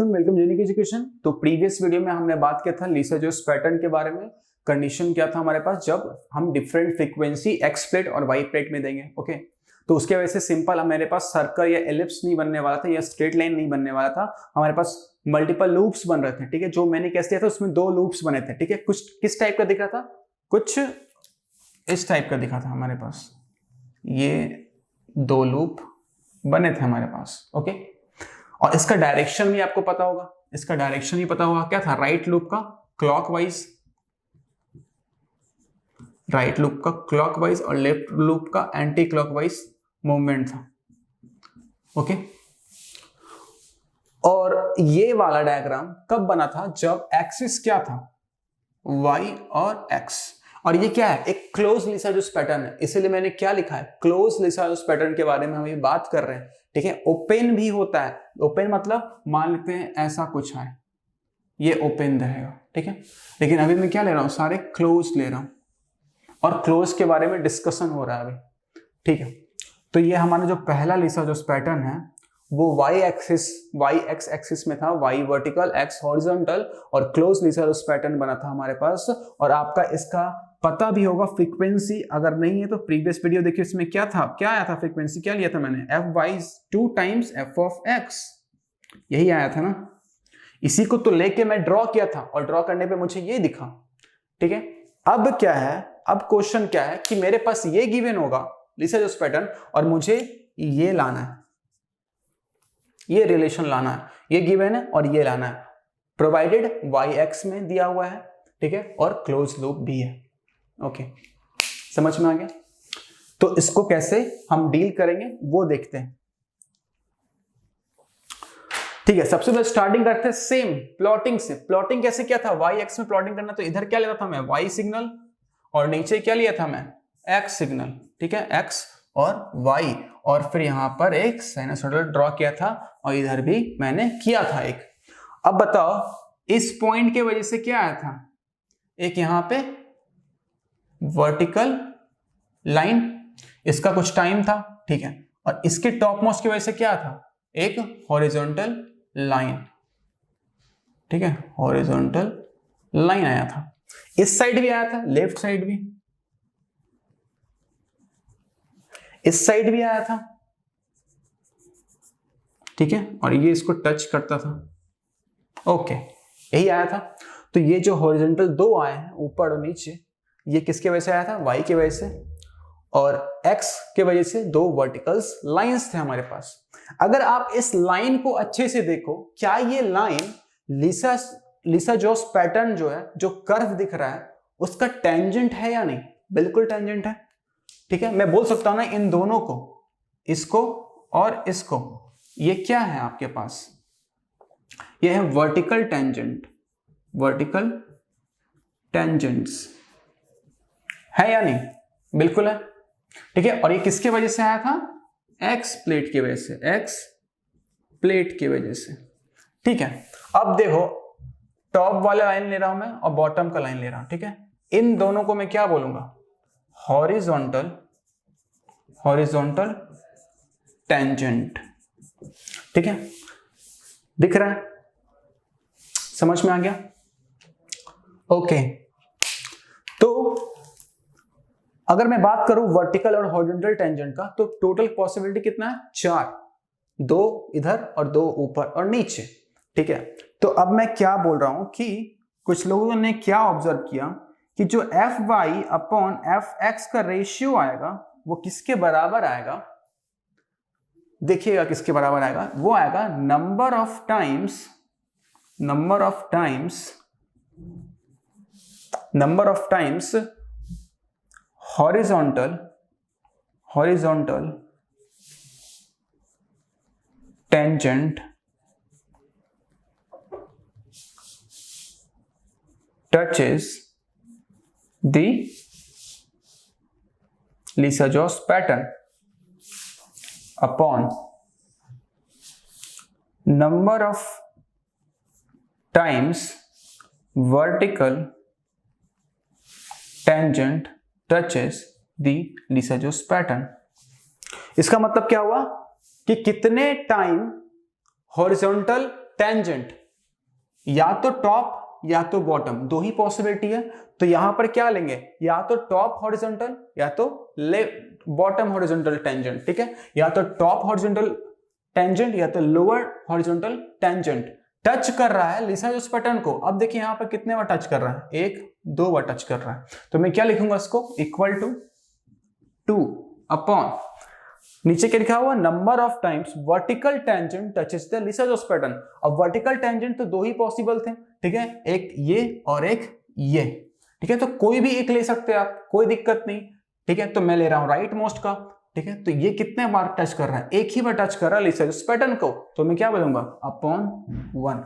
Everyone, welcome unique education. तो previous video में हमने बात किया था लीसा-जोस पैटर्न के बारे में। कंडीशन क्या था हमारे पास, जब हम डिफरेंट फ्रीक्वेंसी एक्स प्लेट और वाई प्लेट में देंगे। ओके, तो उसके वजह से सिंपल मेरे पास सर्कल या एलिप्स नहीं बनने वाला था या स्ट्रेट लाइन नहीं बनने वाला था, हमारे पास मल्टीपल लूप्स बन रहे थे। ठीक है, जो मैंने कैसे दिया था उसमें 2 लूप्स बने थे। ठीक है, कुछ किस टाइप का दिख रहा था, कुछ इस टाइप का दिखा था हमारे पास, ये 2 लूप बने थे हमारे पास। ओके, और इसका डायरेक्शन भी आपको पता होगा, इसका डायरेक्शन भी पता होगा। क्या था, राइट लूप का क्लॉकवाइज, राइट लूप का क्लॉकवाइज और लेफ्ट लूप का एंटी क्लॉकवाइज मूवमेंट था। ओके, और ये वाला डायग्राम कब बना था, जब एक्सिस क्या था, y और x, और ये क्या है, एक क्लोज लीसा-जोस पैटर्न है। इसीलिए मैंने क्या लिखा है, क्लोज लीसा-जोस पैटर्न के बारे में हम ये बात कर रहे हैं। ठीक है, ओपन भी होता है, ओपन मतलब मान लेते हैं ऐसा कुछ है, ये ओपन रहेगा। ठीक है, लेकिन अभी मैं क्या ले रहा हूं, सारे क्लोज ले रहा हूं, और क्लोज के बारे में डिस्कशन हो रहा है अभी। ठीक है, तो ये हमारा जो पहला लीसा-जोस पैटर्न है वो y axis, y x axis में था, y वर्टिकल x हॉरिजॉन्टल, और क्लोज लीसा-जोस पैटर्न बना था हमारे पास। और आपका इसका पता भी होगा फ्रीक्वेंसी, अगर नहीं है तो प्रीवियस वीडियो देखिए, इसमें क्या था, क्या आया था फ्रीक्वेंसी, क्या लिया था मैंने, fy 2 times f of x, यही आया था ना। इसी को तो लेके मैं ड्रॉ किया था, और ड्रॉ करने पे मुझे ये दिखा। ठीक है, अब क्या है, अब क्वेश्चन क्या है कि मेरे पास ये गिवन होगा लीसा-जोस पैटर्न, और मुझे ये लाना है, ये रिलेशन लाना है, ये गिवन है और ये लाना है, प्रोवाइडेड y x में दिया हुआ है। ठीक है, और क्लोज लूप भी है। ओके, समझ में आ गया। तो इसको कैसे हम डील करेंगे वो देखते हैं। ठीक है, सबसे पहले स्टार्टिंग करते हैं सेम प्लॉटिंग से। प्लॉटिंग कैसे किया था, y x में प्लॉटिंग करना, तो इधर क्या लेता था मैं, y सिग्नल, और नीचे क्या लिया था मैं, x सिग्नल। ठीक है, x और y, और फिर यहां पर एक साइनसॉइडल ड्रॉ किया था, और इधर भी मैंने किया था एक। अब बताओ, इस पॉइंट के वजह से क्या आया था, एक यहां पे वर्टिकल लाइन, इसका कुछ टाइम था। ठीक है, और इसके टॉप मोस्ट की वजह से क्या था, एक हॉरिजॉन्टल लाइन। ठीक है, हॉरिजॉन्टल लाइन आया था, इस साइड भी आया था, लेफ्ट साइड भी, इस साइड भी आया था। ठीक है, और ये इसको टच करता था। ओके, यही आया था। तो ये जो हॉरिजॉन्टल 2 आए हैं ऊपर और नीचे, ये किसके वजह से आया था, y के वजह से, और x के वजह से 2 वर्टिकल्स लाइंस थे हमारे पास। अगर आप इस लाइन को अच्छे से देखो, क्या ये लाइन लीसा-जोस पैटर्न जो है, जो कर्व दिख रहा है, उसका टेंजेंट है या नहीं, बिल्कुल टेंजेंट है। ठीक है, मैं बोल सकता हूं ना इन दोनों को, इसको और इसको, ये क्या है आपके पास, ये है वर्टिकल टेंजेंट, वर्टिकल टेंजेंट्स है या नहीं, बिल्कुल है। ठीक है, और ये किसके वजह से आया था, एक्स प्लेट की वजह से, एक्स प्लेट की वजह से। ठीक है, अब देखो, टॉप वाला लाइन ले रहा हूं मैं और बॉटम का लाइन ले रहा हूं। ठीक है, इन दोनों को मैं क्या बोलूंगा, हॉरिजॉन्टल, हॉरिजॉन्टल टेंजेंट। ठीक है, दिख रहा है, समझ में आ गया। ओके, तो अगर मैं बात करूं वर्टिकल और हॉरिजॉन्टल टेंजेंट का, तो टोटल पॉसिबिलिटी कितना है, 4, 2 इधर और 2 ऊपर और नीचे। ठीक है, तो अब मैं क्या बोल रहा हूं कि कुछ लोगों ने क्या ऑब्जर्व किया कि जो fy अपॉन fx का रेशियो आएगा वो किसके बराबर आएगा, देखिएगा किसके बराबर आएगा, वो आएगा number of times, number of times, number of times horizontal, horizontal tangent touches the लीसा-जोस pattern upon number of times vertical tangent touches the लीसा-जोस pattern। इसका मतलब क्या हुआ कि कितने टाइम हॉरिजॉन्टल टेंजेंट या तो टॉप या तो बॉटम, दो ही पॉसिबिलिटी है। तो यहां पर क्या लेंगे, या तो टॉप हॉरिजॉन्टल या तो बॉटम हॉरिजॉन्टल टेंजेंट, ठीक है, या तो टॉप हॉरिजॉन्टल टेंजेंट या तो लोअर हॉरिजॉन्टल टेंजेंट टच कर रहा है लिसाजोस पैटर्न को। अब देखिए यहां पर कितने बार टच कर रहा है, एक दो बार टच कर रहा है। तो मैं क्या लिखूंगा इसको, इक्वल टू 2 अपॉन, नीचे क्या लिखा हुआ, number of times vertical tangent touches the Lissajous pattern. अब वर्टिकल टेंजेंट तो दो ही पॉसिबल थे, ठीक है, एक ये और एक ये, ठीक है, तो कोई भी एक ले सकते हैं आप, कोई दिक्कत नहीं, ठीक है। तो मैं ले रहा हूं राइट मोस्ट का, ठीक है। तो ये कितने बार टच कर रहा है, एक ही बार टच कर रहा है लिसाजोस पैटर्न को, तो मैं क्या बोलूंगा, अपॉन 1।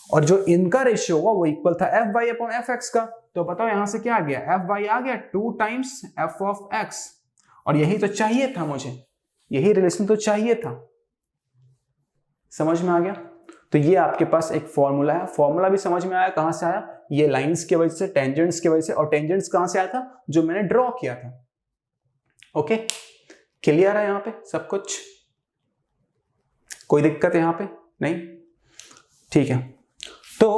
और जो इनका रेशियो होगा वो इक्वल था f y upon f x का। तो बताओ यहां से क्या आ गया, एफ वाई आ गया 2 टाइम्स एफ ऑफ एक्स, और यही तो चाहिए था मुझे, यही रिलेशन तो चाहिए था। समझ में आ गया। तो ये आपके पास एक फॉर्मूला है, फॉर्मूला भी समझ में आया, कहां से आया, ये लाइंस की वजह से, टेंजेंट्स की वजह से, और टेंजेंट्स कहां से आया था, जो मैंने ड्रॉ किया था। ओके, क्लियर है यहां पे सब कुछ, कोई दिक्कत है यहां पे नहीं, ठीक है। तो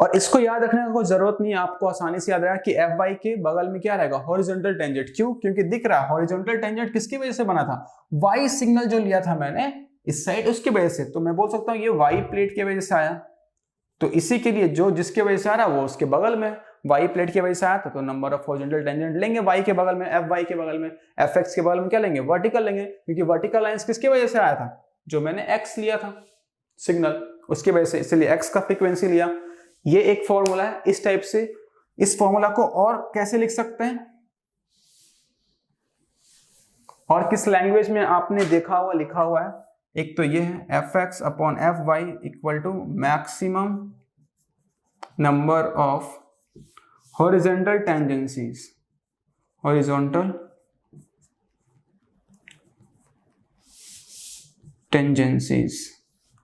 और इसको याद रखने का कोई जरूरत नहीं है, आपको आसानी से याद रहेगा कि एफ वाई के बगल में क्या रहेगा, हॉरिजॉन्टल टेंजेंट। क्यों, क्योंकि दिख रहा है हॉरिजॉन्टल टेंजेंट किसकी वजह से बना था, वाई सिग्नल जो लिया था मैंने इस साइड, उसकी वजह से। तो मैं बोल सकता हूं ये वाई प्लेट की वजह से आया, तो इसी के लिए जो जिसकी वजह से आ रहा है वो उसके बगल में वाई प्लेट की वजह से आया था, तो नंबर ऑफ हॉरिजॉन्टल टेंजेंट लेंगे वाई के बगल में, एफ वाई के बगल में, एफ एक्स के बगल में क्या लेंगे, वर्टिकल लेंगे, क्योंकि वर्टिकल लाइंस किसकी वजह से आया था, जो मैंने एक्स लिया था सिग्नल, उसकी वजह से, इसलिए एक्स का फ्रीक्वेंसी लिया। ये एक फॉर्मूला है, इस टाइप से। इस फॉर्मूला को और कैसे लिख सकते हैं, और किस लैंग्वेज में आपने देखा हुआ लिखा हुआ है, एक तो ये है f x upon f y equal to maximum number of horizontal tangencies, horizontal tangencies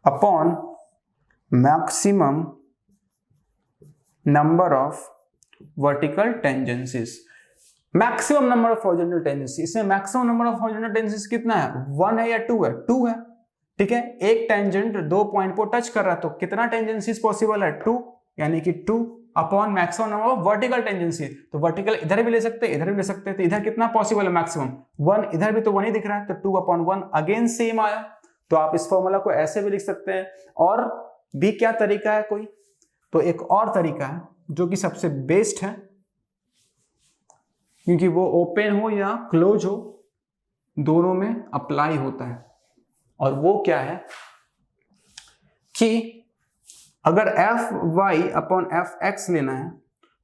upon maximum number of vertical tangencies. Maximum number of horizontal tangency, इसमें maximum number of horizontal tangency कितना है, 1 है या 2 है, 2 है, ठीक है। एक टेंजेंट दो पॉइंट को टच कर रहा है, तो कितना टेंजेंसीज पॉसिबल है, 2, यानी कि 2 upon maximum number of vertical tangency. तो वर्टिकल इधर भी ले सकते हैं, इधर भी ले सकते हैं, तो इधर कितना पॉसिबल है, मैक्सिमम 1, इधर भी तो 1 ही दिख रहा है, तो 2 अपॉन 1 अगेन सेम आया। तो आप इस फॉर्मूला को ऐसे भी लिख सकते हैं। और भी क्या तरीका है कोई, तो एक और तरीका है जो कि सबसे बेस्ट है, क्योंकि वो ओपन हो या क्लोज हो दोनों में अप्लाई होता है। और वो क्या है कि अगर f y upon f x लेना है,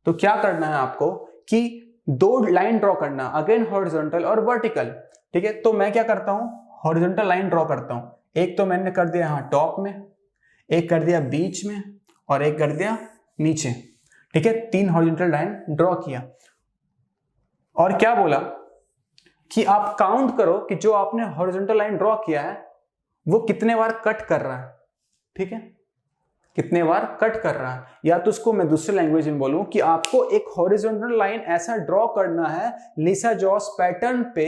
तो क्या करना है आपको कि दो लाइन ड्रॉ करना, अगेन हॉरिजॉन्टल और वर्टिकल, ठीक है। तो मैं क्या करता हूं, हॉरिजॉन्टल लाइन ड्रॉ करता हूं। एक तो मैंने कर दिया यहां टॉप में, एक कर दिया बीच में, और एक कर दिया नीचे, ठीक है। 3 हॉरिजॉन्टल लाइन ड्रॉ किया, और क्या बोला कि आप काउंट करो कि जो आपने हॉरिजॉन्टल लाइन ड्रॉ किया है वो कितने बार कट कर रहा है, ठीक है, कितने बार कट कर रहा है। या तो उसको मैं दूसरे लैंग्वेज में बोलूं कि आपको एक हॉरिजॉन्टल लाइन ऐसा ड्रॉ करना है लिसाजोस पैटर्न पे,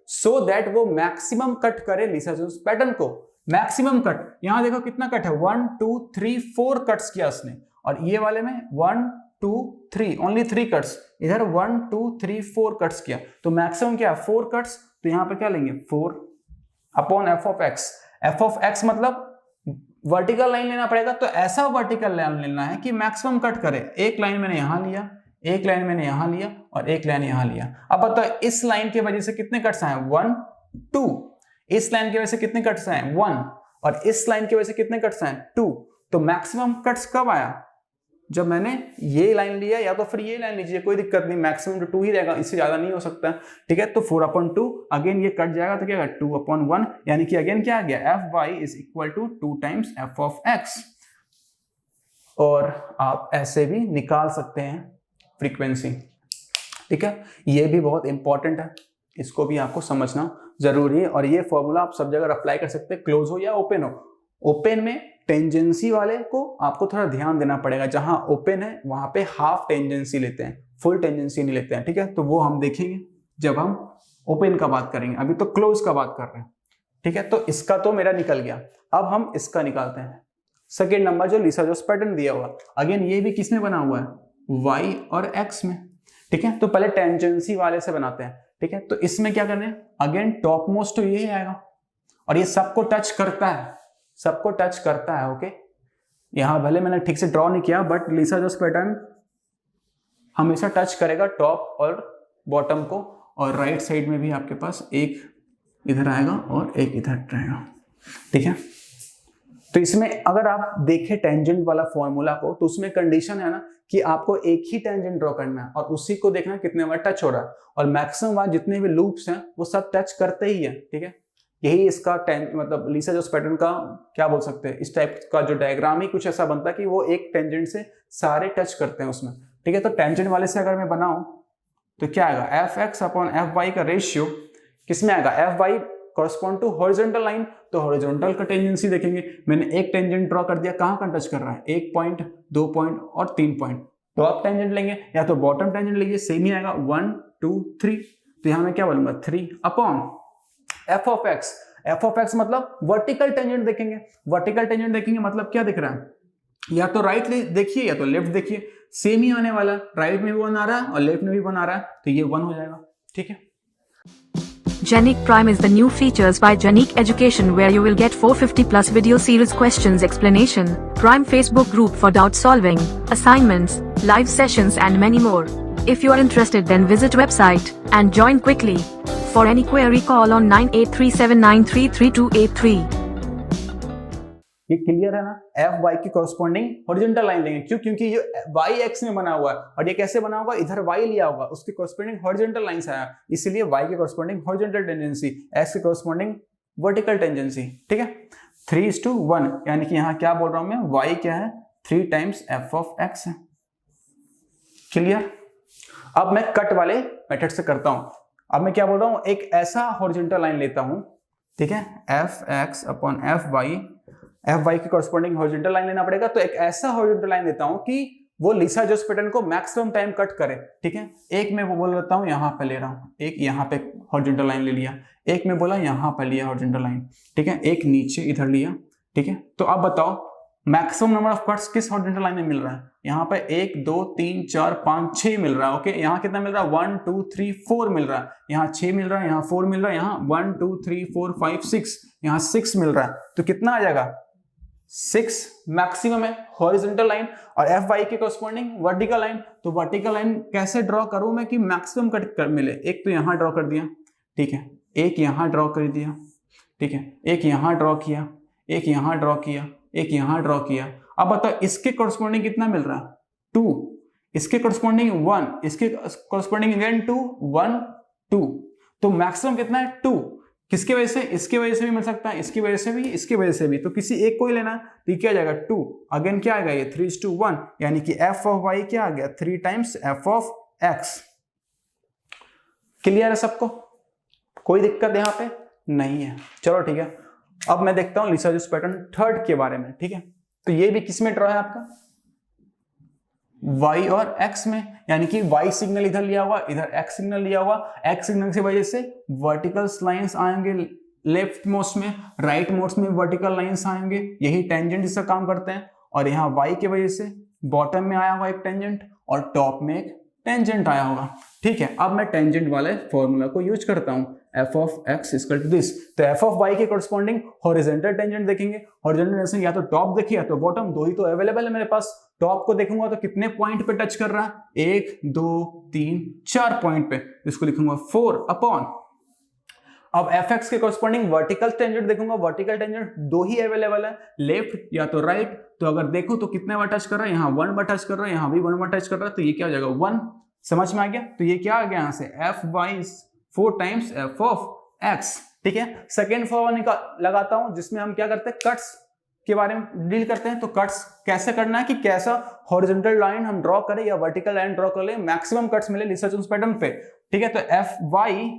सो दैट वो मैक्सिमम कट करे लिसाजोस पैटर्न को। मैक्सिमम कट, यहां देखो कितना कट है, 1 2 3 4 कट्स किया उसने, और ये वाले में 1 2 3 ओनली 3 कट्स, इधर 1 2 3 4 कट्स किया, तो मैक्सिमम क्या है 4 कट्स। तो यहां पे क्या लेंगे 4 upon f of x. F of x मतलब वर्टिकल लाइन लेना पड़ेगा, तो ऐसा वर्टिकल लाइन लेना है कि मैक्सिमम कट करे। एक लाइन मैंने यहां लिया, एक लाइन मैंने यहां लिया, और एक लाइन यहां लिया। अब बताओ इस लाइन की वजह से कितने कट्स आए, 1 2, इस लाइन की वजह से कितने कट्स आए 1, और इस लाइन की वजह से कितने कट्स आए 2। तो मैक्सिमम कट्स कब आया, जब मैंने ये लाइन लिया, या तो फिर ये लाइन लीजिए, कोई दिक्कत नहीं, मैक्सिमम तो 2 ही रहेगा, इससे ज्यादा नहीं हो सकता, ठीक है। तो 4/2 अगेन ये कट जाएगा, तो क्या होगा 2/1, यानी कि अगेन क्या आ गया, f y is equal to 2 times f of x. और आप ऐसे भी निकाल सकते हैं फ्रीक्वेंसी, ठीक है। ये भी बहुत इंपॉर्टेंट है, इसको भी आपको समझना जरूरी है। और ये फॉर्मूला आप सब जगह अप्लाई कर सकते हैं, क्लोज हो या ओपन हो। ओपन में टेंजेंसी वाले को आपको थोड़ा ध्यान देना पड़ेगा, जहां ओपन है वहां पे हाफ टेंजेंसी लेते हैं, फुल टेंजेंसी नहीं लेते हैं, ठीक है। तो वो हम देखेंगे जब हम ओपन का बात करेंगे, अभी तो क्लोज का बात कर रहे हैं। ठीक है, तो इसका तो मेरा निकल गया। अब हम इसका निकालते हैं, सेकेंड नंबर जो लीसाजोस पैटर्न दिया हुआ। अगेन ये भी किसमें बना हुआ है, y और x में, ठीक है। तो पहले टेंजेंसी वाले से बनाते हैं, ठीक है। तो इसमें क्या करना है, अगेन टॉप मोस्ट तो यही आएगा और ये सबको टच करता है, सबको टच करता है, ओके। यहां भले मैंने ठीक से ड्रॉ नहीं किया बट लीसाजोस पैटर्न हमेशा टच करेगा टॉप और बॉटम को, और राइट साइड में भी आपके पास एक इधर आएगा और एक इधर रहेगा, ठीक है। तो इसमें अगर आप देखें टेंजेंट वाला फॉर्मूला को, तो उसमें कंडीशन है ना कि आपको एक ही टेंजेंट ड्रॉ करना है और उसी को देखना कितने बार टच हो रहा है, और मैक्सिमम बार जितने भी लूप्स हैं वो सब टच करते ही है, ठीक है। यही इसका मतलब लीसाजोस पैटर्न का क्या बोल सकते हैं, इस टाइप का जो डायग्राम ही कुछ ऐसा बनता है कि वो एक टेंजेंट से सारे टच करते हैं उसमें, ठीक है। तो टेंजेंट वाले से अगर मैं बनाऊं तो क्या आएगा, f x upon f y का रेशियो किसमें आएगा, f y correspond to horizontal line, तो हॉरिजॉन्टल का टेंजेंसी देखेंगे। मैंने एक टेंजेंट ड्रॉ कर दिया, कहां टच कर रहा है, 1 पॉइंट, 2 पॉइंट और 3 पॉइंट। तो आप टेंजेंट लेंगे या तो बॉटम टेंजेंट लीजिए, सेम ही आएगा 1 2 3। तो यहां मैं क्या बोलूंगा 3 upon f of x. F of x मतलब वर्टिकल टेंजेंट देखेंगे, वर्टिकल टेंजेंट देखेंगे मतलब क्या दिख रहा है, या तो राइट देखिए या तो लेफ्ट देखिए, सेम ही आने वाला, राइट में भी 1 आ रहा है और लेफ्ट में भी 1 आ रहा है, तो ये 1 हो जाएगा, ठीक है। Genic Prime is the new features by Genic Education where you will get 450 plus video series questions explanation, Prime Facebook group for doubt solving, assignments, live sessions and many more. If you are interested then visit website and join quickly. For any query call on 9837933283. ये clear है ना, F y की corresponding horizontal line लेंगे, क्यों, क्योंकि ये Y x में बना हुआ है और ये कैसे बना होगा, इधर वाई लिया होगा, उसकी कॉरस्पॉन्डिंग हॉरिजॉन्टल लाइन से आया, इसलिए वाई की कॉरस्पॉन्डिंग हॉरिजॉन्टल टेंजेंसी, एक्स की कॉरस्पॉन्डिंग वर्टिकल टेंजेंसी, ठीक है। 3:1 यानी कि यहाँ क्या बोल रहा हूं मैं, वाई क्या है 3 टाइम्स एफ ऑफ एक्स है, क्लियर। अब मैं कट वाले मेथड से करता हूं। अब मैं क्या बोल रहा हूं, एक ऐसा हॉरिजॉन्टल लाइन लेता हूं, ठीक है, f x upon f y, f y की कॉरस्पॉन्डिंग हॉरिजॉन्टल लाइन लेना पड़ेगा। तो एक ऐसा हॉरिजॉन्टल लाइन देता हूं कि वो लीसाजोस पैटर्न को मैक्सिमम टाइम कट करे, ठीक है। एक मैं वो बोल लेता हूं यहां पे ले रहा हूं, एक यहां पे हॉरिजॉन्टल लाइन ले लिया, एक मैं बोला यहां पे लिया हॉरिजॉन्टल लाइन, ठीक है, एक नीचे इधर लिया, ठीक है। तो अब बताओ मैक्सिमम नंबर ऑफ कट्स किस हॉरिजॉन्टल लाइन में मिल रहा है, यहाँ पे 1 2 3 4 5 6 मिल रहा है, ओके। यहाँ कितना मिल रहा है, 1 2 3 4 मिल रहा है, यहाँ 6 मिल रहा है, यहाँ 4 मिल रहा है, यहाँ 1 2 3 4 5 6, यहाँ 6 मिल रहा है, तो कितना आ जाएगा 6 मैक्सिमम है हॉरिजॉन्टल लाइन, और एफ वाई की कॉरस्पॉन्डिंग वर्टिकल लाइन। तो वर्टिकल लाइन कैसे ड्रॉ करूं मैं कि मैक्सिमम कट कर मिले, एक तो यहां ड्रॉ कर दिया, ठीक है, एक यहां ड्रॉ कर दिया, ठीक है, एक यहां ड्रॉ किया, एक यहां ड्रॉ किया, एक यहां ड्रॉ किया। अब बताओ इसके कॉरस्पॉन्डिंग कितना मिल रहा है 2, इसके कॉरस्पॉन्डिंग 1, इसके कॉरस्पॉन्डिंग अगेन 2 1 2, तो मैक्सिमम कितना है 2। किसकी वजह से, इसकी वजह से भी मिल सकता है, इसकी वजह से भी, इसकी वजह से भी, तो किसी एक को ही लेना, तो क्या आ जाएगा 2, अगेन क्या आएगा ये 3:1, यानी कि एफ ऑफ वाई क्या आ गया 3 times f of x. Clear है सबको, कोई दिक्कत यहाँ पे नहीं है, चलो ठीक है। अब मैं देखता हूं लीसाजोस पैटर्न थर्ड के बारे में, ठीक है। तो ये भी किसमें ड्रॉ है आपका, y और x में, यानी कि y सिग्नल इधर लिया हुआ, इधर x सिग्नल लिया हुआ, x सिग्नल की वजह से वर्टिकल लाइंस आएंगे लेफ्ट मोस्ट में, राइट मोस्ट में वर्टिकल लाइंस आएंगे, यही टेंजेंट इसका काम करते हैं। और यहाँ y की वजह से बॉटम में आया हुआ एक टेंजेंट और टॉप में एक टेंजेंट आया होगा, ठीक है। अब मैं टेंजेंट वाले फॉर्मूला को यूज करता हूं, f of x equal to this. तो एफ ऑफ वाई के कॉरस्पॉन्डिंग हॉरिजॉन्टल टेंजेंट देखेंगे, हॉरिजॉन्टल टेंजेंट या तो टॉप देखिए या तो बॉटम, दो ही तो अवेलेबल है मेरे पास। टॉप को देखूंगा तो कितने पॉइंट पे टच कर रहा है, 1 2 3 4 पॉइंट पे, इसको लिखूंगा 4 अपॉन। अब एफ एक्स के कॉरस्पॉन्डिंग वर्टिकल टेंजेंट देखूंगा, वर्टिकल टेंजेंट दो ही अवेलेबल है, लेफ्ट या तो राइट। तो अगर देखो तो कितने बार टच कर रहा है, यहाँ 1 बार टच कर रहा है, यहाँ भी 1 बार टच कर रहा है, तो ये क्या हो जाएगा 1। समझ में आ गया, तो ये क्या आ गया यहाँ से f y 4 times f of x, ठीक है। सेकेंड फॉर्मूला लगाता हूं जिसमें हम क्या करते हैं, कट्स के बारे में डील करते हैं। तो कट्स कैसे करना है कि कैसा हॉरिजॉन्टल लाइन हम ड्रॉ करें या वर्टिकल लाइन ड्रॉ कर ले, मैक्सिमम कट्स मिले लीसाजोस पैटर्न पे, ठीक है। तो f y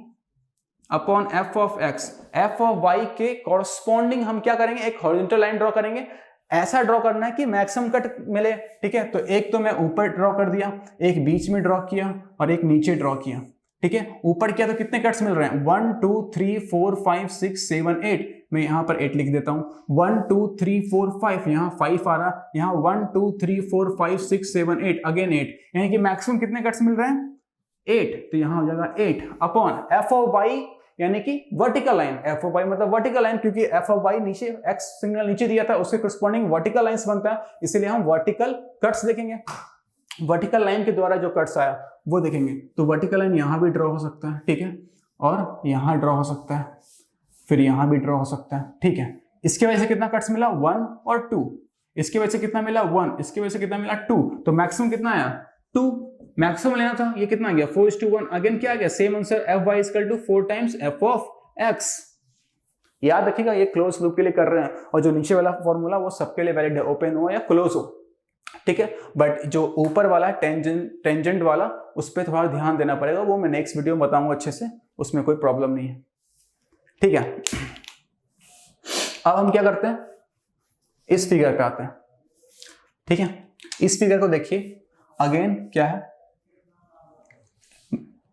upon f of x, f of y के कॉरस्पॉन्डिंग हम क्या करेंगे, एक हॉरिजॉन्टल लाइन ड्रॉ करेंगे, ऐसा ड्रॉ करना है कि मैक्सिमम कट मिले, ठीक है। तो एक तो मैं ऊपर ड्रॉ कर दिया, एक बीच में ड्रॉ किया और एक नीचे ड्रॉ किया, ठीक है, ऊपर किया तो कितने कट्स मिल रहे हैं 1 2 3 4 5 6 7 8, मैं यहाँ पर 8 लिख देता हूँ 1 2 3 4 5, यहाँ 5 आ रहा, यहाँ 1 2 3 4 5 6 7 8 अगेन 8, यानी कि मैक्सिमम कितने कट्स मिल रहे हैं 8, तो यहाँ हो जाएगा 8 अपॉन एफ ऑफ वाई यानी कि vertical line, f of y मतलब वर्टिकल लाइन, क्योंकि एफ ऑफ वाई नीचे एक्स सिग्नल नीचे दिया था उसके करस्पॉन्डिंग वर्टिकल लाइंस बनता है, इसलिए हम वर्टिकल कट्स देखेंगे, वर्टिकल लाइन के द्वारा जो कट्स आया वो देखेंगे। तो वर्टिकल लाइन यहाँ भी ड्रॉ हो सकता है, ठीक है, और यहाँ ड्रॉ हो सकता है, फिर यहाँ भी ड्रॉ हो सकता है, ठीक है। इसके वजह से कितना कट्स मिला 1 और 2, इसके वजह से कितना मिला 1, इसके वजह से कितना मिला 2, तो मैक्सिमम कितना आया 2, मैक्सिमम लेना था, ये कितना आ गया 4:1, अगेन क्या आ गया same answer f y equal to 4 times f of x. याद रखिएगा ये क्लोज लूप के लिए कर रहे हैं, और जो नीचे वाला फॉर्मूला वो सबके लिए वैलिड है, ओपन हो या क्लोज हो, ठीक है, बट जो ऊपर वाला टेंजेंट वाला उस पर थोड़ा ध्यान देना पड़ेगा, वो मैं नेक्स्ट वीडियो में बताऊंगा अच्छे से, उसमें कोई प्रॉब्लम नहीं है, ठीक है। अब हम क्या करते हैं, इस फिगर पे आते हैं, ठीक है। इस फिगर को देखिए, अगेन क्या है,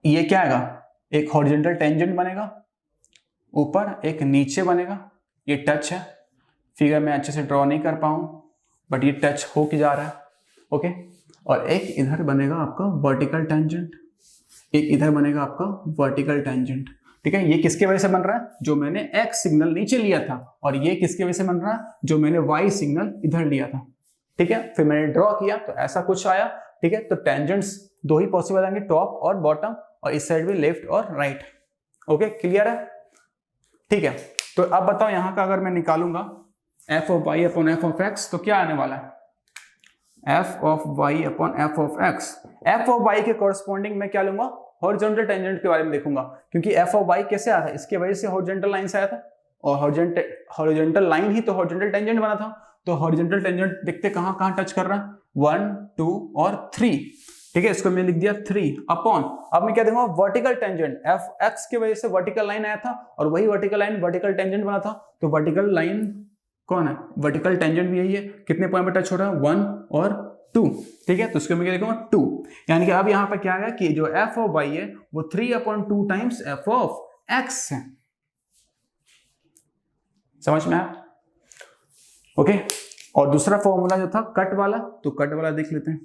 ये क्या आएगा, एक हॉरिजॉन्टल टेंजेंट बनेगा, ऊपर एक नीचे बनेगा, ये टच है, फिगर में अच्छे से ड्रॉ नहीं कर पाऊं बट ये टच हो के जा रहा है, ओके। और एक इधर बनेगा आपका वर्टिकल टेंजेंट, एक इधर बनेगा आपका वर्टिकल टेंजेंट, ठीक है। ये किसके वजह से बन रहा है, जो मैंने एक्स सिग्नल नीचे लिया था, और ये किसके वजह से बन रहा है, जो मैंने वाई सिग्नल इधर लिया था, ठीक है। फिर मैंने ड्रॉ किया तो ऐसा कुछ आया, ठीक है। तो टेंजेंट्स दो ही पॉसिबल आएंगे, टॉप और बॉटम, और इस साइड भी लेफ्ट और राइट, ओके, क्लियर है, ठीक है। तो अब बताओ यहाँ का अगर मैं निकालूंगा f of y upon f of x, तो क्या आने वाला है, f of y upon f of x. F of y के कॉरस्पॉन्डिंग मैं क्या लूंगा, हॉरिजॉन्टल टेंजेंट के बारे में देखूंगा, क्योंकि एफ ऑफ वाई कैसे आया था, इसके वजह से हॉरिजॉन्टल लाइन से आया था, और हॉरिजॉन्टल लाइन ही तो हॉरिजॉन्टल टेंजेंट बना था, तो हॉरिजॉन्टल टेंजेंट देखते कहां कहां टच कर रहा है, 1 2 और 3, ठीक है, इसको मैं लिख दिया 3 अपॉन, अब मैं क्या दूंगा वर्टिकल टेंजेंट, एफ एक्स की वजह से वर्टिकल लाइन आया था, और वही वर्टिकल लाइन वर्टिकल टेंजेंट बना था, तो वर्टिकल लाइन कौन है, वर्टिकल टेंजेंट भी यही है, कितने पॉइंट पर टच हो रहा है 1 और 2, ठीक है, तो इसको मैं क्या लिखूंगा 2, यानी कि अब यहां पर क्या आएगा कि जो एफ ऑफ वाई है वो 3/2 टाइम्स एफ ऑफ एक्स है, समझ में आया, ओके। और दूसरा फॉर्मूला जो था कट वाला, तो कट वाला देख लेते हैं।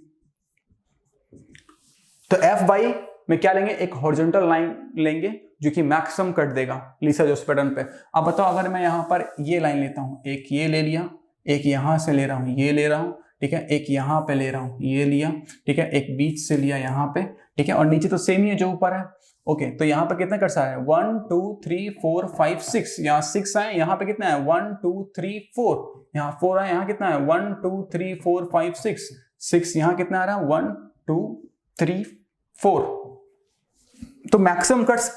तो एफ वाई में क्या लेंगे, एक हॉरिजॉन्टल लाइन लेंगे जो कि मैक्सिमम कट देगा लीसा जोस पैटर्न पे। अब बताओ अगर मैं यहां पर ये लाइन लेता हूं, एक ये ले लिया, एक यहां से ले रहा हूं, ये ले रहा हूं, ठीक है, एक यहां पे ले रहा हूं, ये लिया, ठीक है, एक बीच से लिया यहां पे, ठीक है, और नीचे तो सेम ही है जो ऊपर है, ओके। तो यहाँ पे कितने कट्स आए, 1 2 3 4 5 6, यहाँ 6 आए, यहाँ पे कितना है 1 2 3 4, यहाँ 4 आए, यहाँ कितना है 1 2 3 4 5 6, 6 यहाँ कितना आ रहा है 1 2 3 4, तो मैक्सिमम कट्स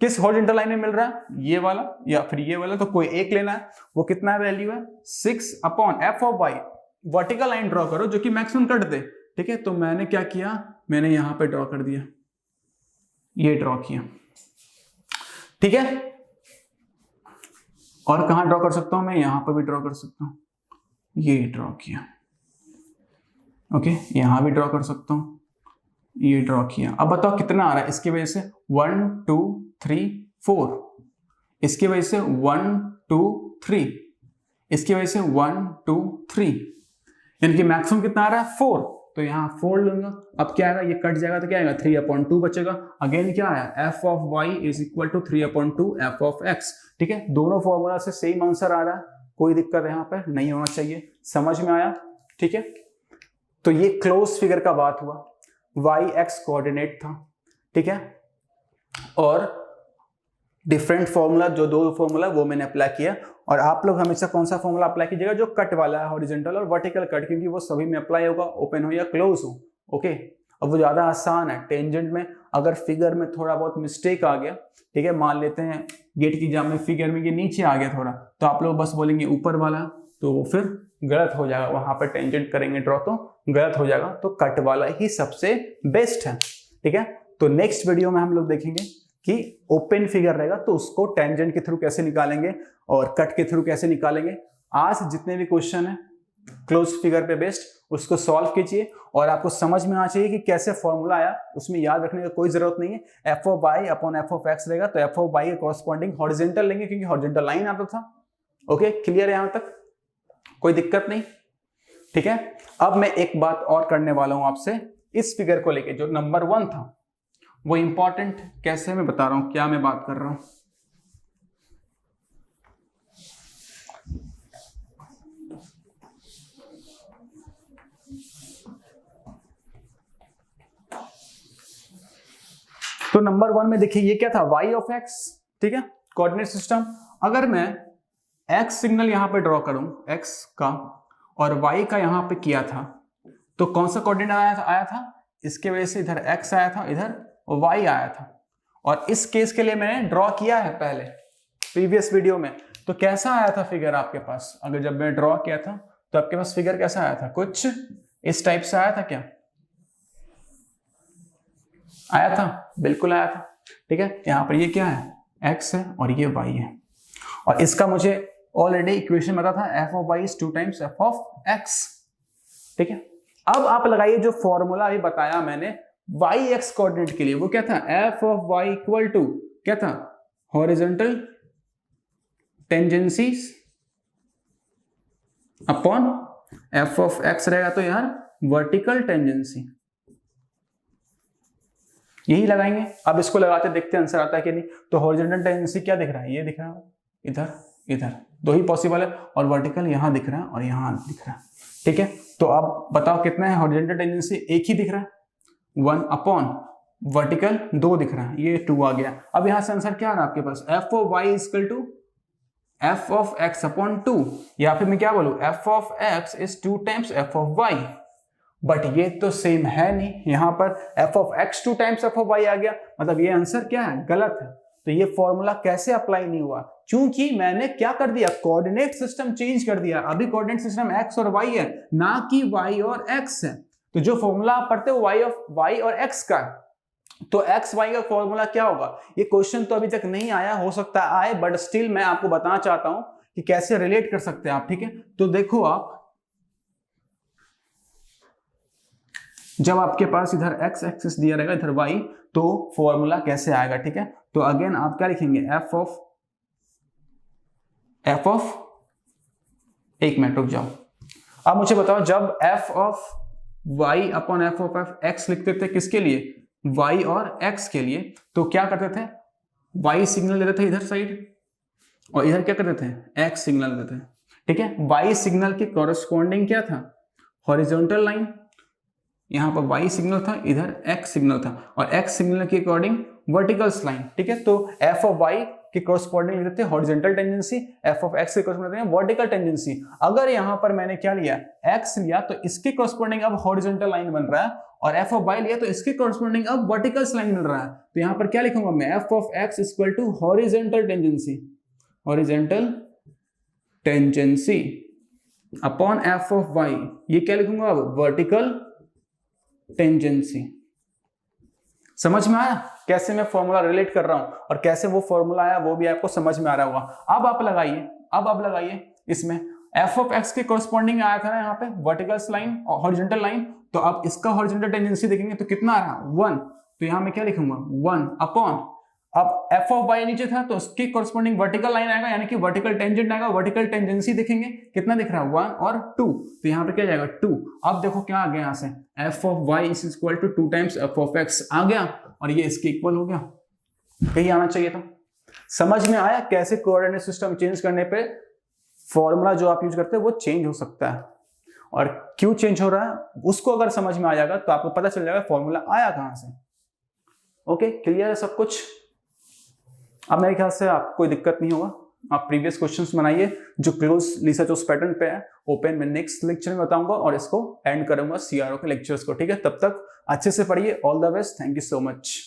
किस हॉरिजॉन्टल लाइन में मिल रहा है, ये वाला या फिर ये वाला, तो कोई एक लेना है, वो कितना वैल्यू है 6 upon f of y, vertical line draw करो जो कि मैक्सिमम कट दे, ठीक है। तो मैंने क्या किया, मैंने यहां पे ड्रॉ कर दिया, ये ड्रॉ किया, ठीक है, और कहां ड्रॉ कर सकता हूं मैं, यहां पर भी ड्रॉ कर सकता हूं, ये ड्रॉ किया, ओके, यहां भी ड्रॉ कर सकता हूं, ये ड्रॉ किया। अब बताओ कितना आ रहा है, इसकी वजह से 1 2 3 4, इसकी वजह से 1 2 3, इसकी वजह से 1 2 3, यानी कि मैक्सिमम कितना आ रहा है 4, तो यहाँ 4 लूंगा। अब क्या आएगा, ये कट जाएगा तो क्या आएगा 3/2 बचेगा, अगेन क्या आया f of y is equal to 3/2 f of x, ठीक है। दोनों फॉर्मूला से सेम आंसर आ रहा है, कोई दिक्कत यहाँ पे नहीं होना चाहिए, समझ में आया, ठीक है। तो ये क्लोज फिगर का बात हुआ, वाई एक्स कोऑर्डिनेट था, ठीक है, और डिफरेंट फॉर्मूला, जो दो फॉर्मूला वो मैंने अप्लाई किया, और आप लोग हमेशा कौन सा फॉर्मूला अप्लाई कीजिएगा, जो कट वाला है, हॉरिजॉन्टल और वर्टिकल कट, क्योंकि वो सभी में अप्लाई होगा, ओपन हो या क्लोज हो, ओके। अब वो ज्यादा आसान है, टेंजेंट में अगर फिगर में थोड़ा बहुत मिस्टेक आ गया, ठीक है, मान लेते हैं गेट की एग्जाम में फिगर में ये नीचे आ गया थोड़ा, तो आप लोग बस बोलेंगे ऊपर वाला, तो वो फिर गलत हो जाएगा, वहां पर टेंजेंट करेंगे ड्रॉ तो गलत हो जाएगा, तो कट वाला ही सबसे बेस्ट है, ठीक है। तो नेक्स्ट वीडियो में हम लोग देखेंगे कि ओपन फिगर रहेगा तो उसको टेंजेंट के थ्रू कैसे निकालेंगे और कट के थ्रू कैसे निकालेंगे। आज जितने भी क्वेश्चन है क्लोज फिगर पे बेस्ड, उसको सॉल्व कीजिए और आपको समझ में आना चाहिए कि कैसे फॉर्मूला आया, उसमें याद रखने की कोई जरूरत नहीं है। F of y upon f of x रहेगा, तो एफ ऑफ वाई के कॉरस्पॉन्डिंग हॉरिजॉन्टल लेंगे क्योंकि हॉरिजॉन्टल लाइन आता था। ओके, क्लियर है यहां तक, कोई दिक्कत नहीं, ठीक है। अब मैं एक बात और करने वाला हूं आपसे इस फिगर को लेके, जो नंबर 1 था वो इंपॉर्टेंट कैसे मैं बता रहा हूं, क्या मैं बात कर रहा हूं। तो नंबर 1 में देखिए ये क्या था, y ऑफ x, ठीक है, कोऑर्डिनेट सिस्टम। अगर मैं x सिग्नल यहां पे ड्रॉ करूं x का और y का यहां पे किया था, तो कौन सा कोऑर्डिनेट आया था, इसके वजह से इधर x आया था, इधर y आया था। और इस केस के लिए मैंने ड्रॉ किया है पहले प्रीवियस वीडियो में, तो कैसा आया था फिगर आपके पास, अगर जब मैं ड्रॉ किया था तो आपके पास फिगर कैसा आया था, कुछ इस टाइप से आया था क्या, आया था, बिल्कुल आया था, ठीक है। यहाँ पर ये क्या है, x है और ये y है, और इसका मुझे ऑलरेडी इक्वेशन पता था, f of y is 2 times f of x, ठीक है। अब आप लगाइए जो फॉर्मूला अभी बताया मैंने y x कोऑर्डिनेट के लिए, वो क्या था, f of y equal to क्या था, horizontal tangencies upon f of x रहेगा तो यार वर्टिकल टेंजेंसी, यही लगाएंगे। अब इसको लगाते देखते आंसर आता है कि नहीं। तो हॉरिजॉन्टल टेंजेंसी क्या दिख रहा है, ये दिख रहा है, इधर इधर दो ही पॉसिबल है, और वर्टिकल यहां दिख रहा है और यहां दिख रहा है, ठीक है। तो अब बताओ कितना है हॉरिजॉन्टल टेंजेंसी, एक ही दिख रहा है, 1 अपॉन वर्टिकल 2 दिख रहा है, ये 2 आ गया। अब यहां से आंसर क्या आ रहा है आपके पास, f of y equal to f of x upon 2, या फिर मैं क्या बोलूं, f of x is 2 times f of y. But ये तो सेम है नहीं, यहां पर f of x 2 times f of y आ गया, मतलब ये आंसर क्या है, गलत है। तो ये फॉर्मूला कैसे अप्लाई नहीं हुआ, क्योंकि मैंने क्या कर दिया, कोऑर्डिनेट सिस्टम चेंज कर दिया। अभी कोऑर्डिनेट सिस्टम x और y है, ना कि y और x है। तो जो फॉर्मूला आप पढ़ते हो y और x का, तो x y का फॉर्मूला क्या होगा, ये क्वेश्चन तो अभी तक नहीं आया, हो सकता है आए, बट स्टिल मैं आपको बताना चाहता हूं कि कैसे रिलेट कर सकते हैं आप, ठीक है। तो देखो आप, जब आपके पास इधर x एक्सिस दिया रहेगा, इधर y, तो फॉर्मूला कैसे आएगा, ठीक है। तो अगेन आप क्या लिखेंगे, f ऑफ एक मिनट रुक जाओ। अब मुझे बताओ, जब f of y upon f of x लिखते थे किसके लिए, y और x के लिए, तो क्या करते थे, y सिग्नल देते थे इधर साइड, और इधर क्या करते थे, x सिग्नल देते थे, ठीक है। y सिग्नल के कॉरस्पॉन्डिंग क्या था, हॉरिजॉन्टल लाइन, यहां पर y सिग्नल था, इधर x सिग्नल था, और x सिग्नल के अकॉर्डिंग वर्टिकल लाइन, ठीक है। तो f ऑफ y के कॉरस्पॉन्डिंग लेते थे horizontal tangency, f of x के कॉरस्पॉन्डिंग लेते हैं वर्टिकल टेंजेंसी। अगर यहां पर मैंने क्या लिया, x लिया, तो इसके कॉरस्पॉन्डिंग अब हॉरिजॉन्टल लाइन बन रहा है, और f ऑफ y लिया तो इसके कॉरस्पॉन्डिंग अब वर्टिकल लाइन बन रहा है। तो यहां पर क्या लिखूंगा मैं, f of x equal to horizontal tangency, horizontal tangency upon f of y, ये क्या लिखूंगा अब, वर्टिकल टेंजेंसी। समझ में आया कैसे मैं फॉर्मूला रिलेट कर रहा हूं, और कैसे वो फॉर्मूला आया वो भी आपको समझ में आ रहा होगा। अब आप लगाइए इसमें f ऑफ x के कॉरस्पॉन्डिंग आया था ना यहाँ पे वर्टिकल लाइन और हॉरिजॉन्टल लाइन, तो अब इसका हॉरिजॉन्टल टेंजेंसी देखेंगे तो कितना आ रहा है, 1। तो यहां मैं क्या लिखूंगा, 1 अपॉन, अब f ऑफ y नीचे था तो उसके कॉरस्पॉन्डिंग वर्टिकल लाइन आएगा, यानी कि वर्टिकल टेंजेंट आएगा, वर्टिकल टेंजेंसी देखेंगे कितना दिख रहा है, 1 और 2, तो यहाँ पे क्या जाएगा 2। अब देखो क्या आ गया, यहाँ से f of y is equal to 2 times f of x आ गया, और ये इसके इक्वल हो गया, यही आना चाहिए था। समझ में आया कैसे कोऑर्डिनेट सिस्टम चेंज करने पे फॉर्मूला जो आप यूज करते हैं वो चेंज हो सकता है, और क्यों चेंज हो रहा है उसको अगर समझ में आ जाएगा तो आपको पता चल जाएगा फॉर्मूला आया कहां से। ओके, क्लियर है सब कुछ। अब मेरे ख्याल से आपको कोई दिक्कत नहीं होगा, आप प्रीवियस क्वेश्चंस बनाइए जो क्लोज रिसर्च उस पैटर्न पे है। ओपन में नेक्स्ट लेक्चर में बताऊंगा और इसको एंड करूंगा सीआरओ के लेक्चर्स को, ठीक है। तब तक अच्छे से पढ़िए, all the best, thank you so much.